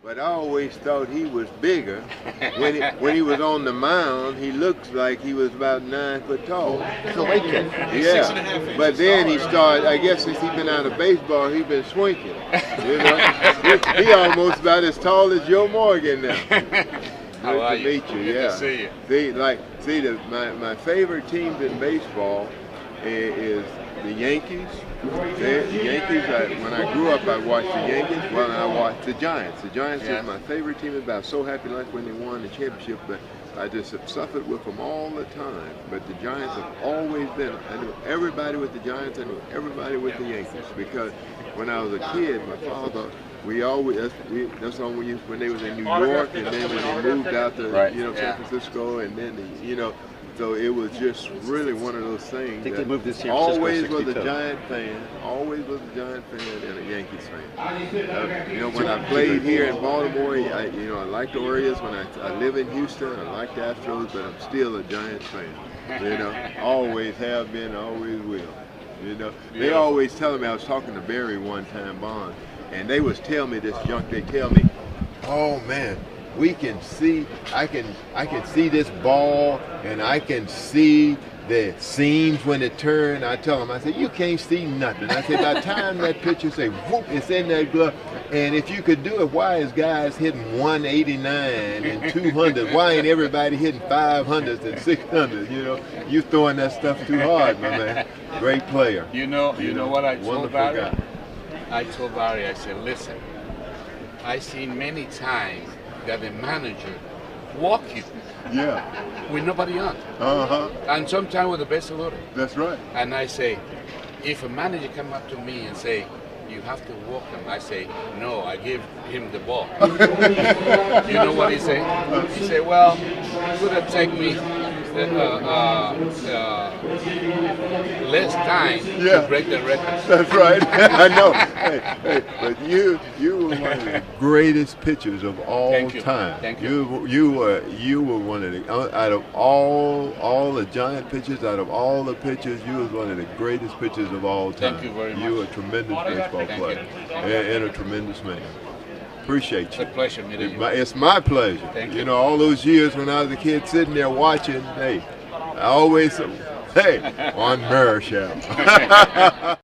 but I always thought he was bigger. When he was on the mound, he looks like he was about 9 foot tall. He's a late kid. Yeah, but then he started, I guess since he's been out of baseball, he's been swinging. You know, he almost about as tall as Joe Morgan now. How are you? Meet you. Good Yeah. to see you. My favorite teams in baseball is the Yankees. The Yankees. When I grew up, I watched the Yankees. Well, I watched the Giants. The Giants is my favorite team. I was so happy like when they won the championship, but I just have suffered with them all the time. But the Giants have always been. I knew everybody with the Giants. I knew everybody with the Yankees because when I was a kid, my father. That's when they was in New York, and then when they moved out to San Francisco, and then so it was just really one of those things. I think they moved to San Francisco always was a 62. Giant fan, always was a Giant fan and a Yankees fan. When I played here in Baltimore, I like the Orioles. When I live in Houston, I like the Astros, but I'm still a Giants fan. Always have been, always will. They always tell me. I was talking to Barry one time, Bond. And they was tell me this junk. They tell me, "Oh man, we can see. I can see this ball, and I can see the seams when it turns." I tell them, I said, "You can't see nothing." I said, "By the time that pitcher say, whoop, it's in that glove. And if you could do it, why is guys hitting 189 and 200? Why ain't everybody hitting 500s and 600? You throwing that stuff too hard, my man. Great player. You know what I told Barry? Guy. I told Barry, I said, listen, I seen many times that the manager walk you with nobody on. And sometimes with the base loaded. That's right. And I say, if a manager come up to me and say, you have to walk him, I say, no, I give him the ball. You know what he say? He say, well, it would have taken me less time to break the record. That's right. I know. Hey, but you were one of the greatest pitchers of all time. Thank you. You were one of the out of all the Giant pitchers, out of all the pitchers, you was one of the greatest pitchers of all time. Thank you very much. You were a tremendous baseball player and a tremendous man. Appreciate you. It's a pleasure meeting you. It's my pleasure. Thank you. All those years when I was a kid sitting there watching, I always, Juan Marichal.